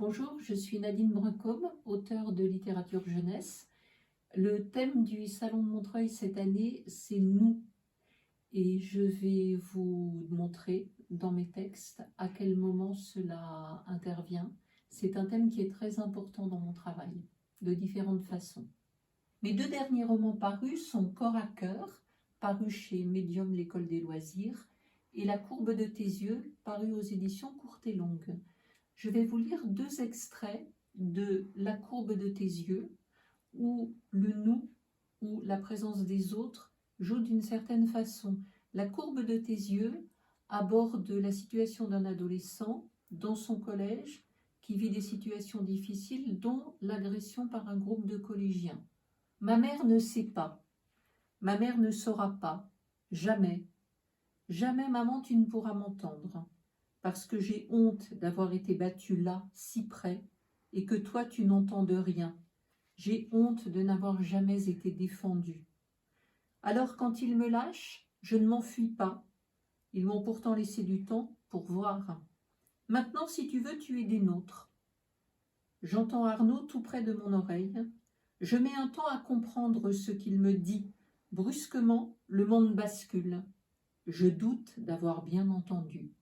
Bonjour, je suis Nadine Bruncombe, auteure de littérature jeunesse. Le thème du Salon de Montreuil cette année, c'est « Nous ». Et je vais vous montrer dans mes textes à quel moment cela intervient. C'est un thème qui est très important dans mon travail, de différentes façons. Mes deux derniers romans parus sont Corps à cœur, paru chez Medium l'École des loisirs, et La courbe de tes yeux, paru aux éditions Courtes et Longues. Je vais vous lire deux extraits de La courbe de tes yeux, où le nous ou la présence des autres joue d'une certaine façon. La courbe de tes yeux aborde la situation d'un adolescent dans son collège qui vit des situations difficiles, dont l'agression par un groupe de collégiens. Ma mère ne sait pas. Ma mère ne saura pas. Jamais. Jamais, maman, tu ne pourras m'entendre. Parce que j'ai honte d'avoir été battue là, si près, et que toi tu n'entends de rien. J'ai honte de n'avoir jamais été défendue. Alors quand ils me lâchent, je ne m'enfuis pas. Ils m'ont pourtant laissé du temps pour voir. Maintenant, si tu veux, tu es des nôtres. J'entends Arnaud tout près de mon oreille. Je mets un temps à comprendre ce qu'il me dit. Brusquement, le monde bascule. Je doute d'avoir bien entendu.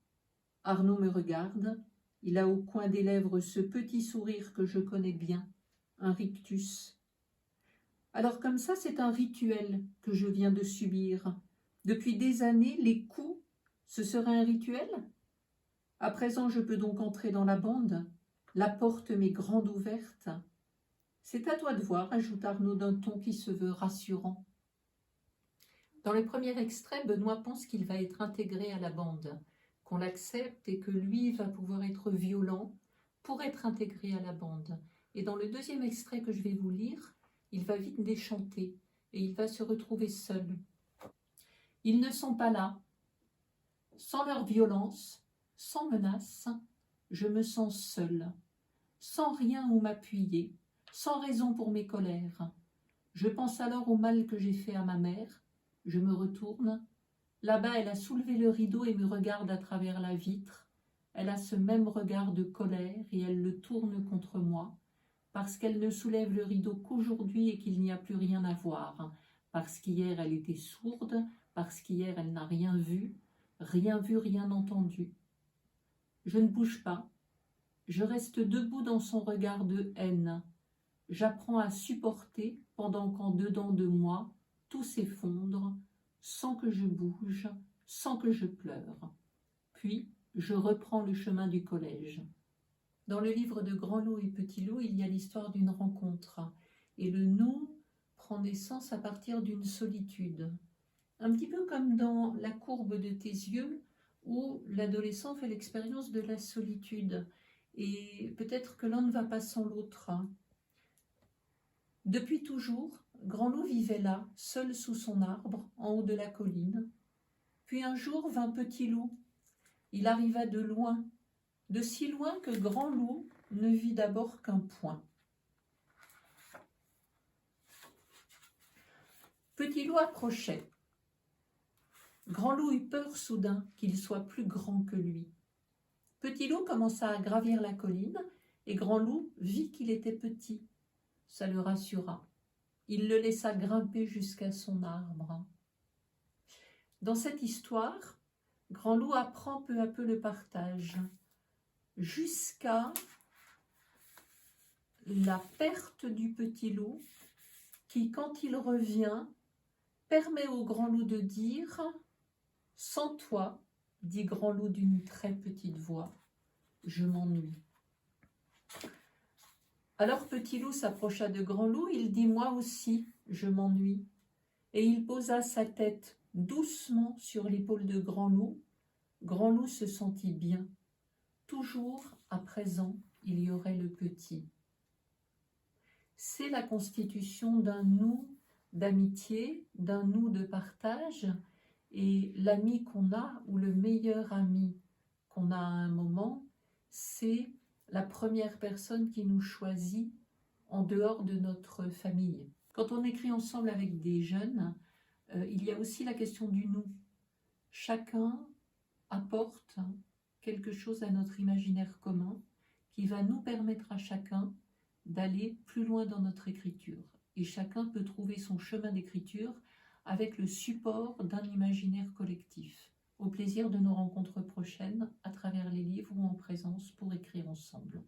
Arnaud me regarde, il a au coin des lèvres ce petit sourire que je connais bien, un rictus. Alors comme ça, c'est un rituel que je viens de subir. Depuis des années, les coups, ce serait un rituel? À présent, je peux donc entrer dans la bande, la porte m'est grande ouverte. C'est à toi de voir, ajoute Arnaud d'un ton qui se veut rassurant. Dans le premier extrait, Benoît pense qu'il va être intégré à la bande, qu'on l'accepte et que lui va pouvoir être violent pour être intégré à la bande. Et dans le deuxième extrait que je vais vous lire, il va vite déchanter et il va se retrouver seul. Ils ne sont pas là. Sans leur violence, sans menace, je me sens seul, sans rien où m'appuyer, sans raison pour mes colères. Je pense alors au mal que j'ai fait à ma mère. Je me retourne. Là-bas, elle a soulevé le rideau et me regarde à travers la vitre. Elle a ce même regard de colère et elle le tourne contre moi, parce qu'elle ne soulève le rideau qu'aujourd'hui et qu'il n'y a plus rien à voir, parce qu'hier elle était sourde, parce qu'hier elle n'a rien vu, rien entendu. Je ne bouge pas. Je reste debout dans son regard de haine. J'apprends à supporter pendant qu'en dedans de moi, tout s'effondre, sans que je bouge, sans que je pleure. Puis, je reprends le chemin du collège. Dans le livre de Grand Loup et Petit Loup, il y a l'histoire d'une rencontre. Et le nous prend naissance à partir d'une solitude. Un petit peu comme dans La courbe de tes yeux, où l'adolescent fait l'expérience de la solitude. Et peut-être que l'un ne va pas sans l'autre. Depuis toujours, Grand Loup vivait là, seul sous son arbre, en haut de la colline. Puis un jour vint Petit Loup. Il arriva de loin, de si loin que Grand Loup ne vit d'abord qu'un point. Petit Loup approchait. Grand Loup eut peur soudain qu'il soit plus grand que lui. Petit Loup commença à gravir la colline et Grand Loup vit qu'il était petit. Ça le rassura. Il le laissa grimper jusqu'à son arbre. Dans cette histoire, Grand Loup apprend peu à peu le partage, jusqu'à la perte du petit loup, qui, quand il revient, permet au Grand Loup de dire « Sans toi, dit Grand Loup d'une très petite voix, je m'ennuie. » Alors Petit Loup s'approcha de Grand Loup, il dit « Moi aussi, je m'ennuie. » Et il posa sa tête doucement sur l'épaule de Grand Loup. Grand Loup se sentit bien. Toujours, à présent, il y aurait le petit. C'est la constitution d'un nous d'amitié, d'un nous de partage, et l'ami qu'on a, ou le meilleur ami qu'on a à un moment, c'est la première personne qui nous choisit en dehors de notre famille. Quand on écrit ensemble avec des jeunes, il y a aussi la question du nous. Chacun apporte quelque chose à notre imaginaire commun qui va nous permettre à chacun d'aller plus loin dans notre écriture. Et chacun peut trouver son chemin d'écriture avec le support d'un imaginaire collectif. Au plaisir de nos rencontres prochaines à travers les livres ou en présence pour écrire ensemble.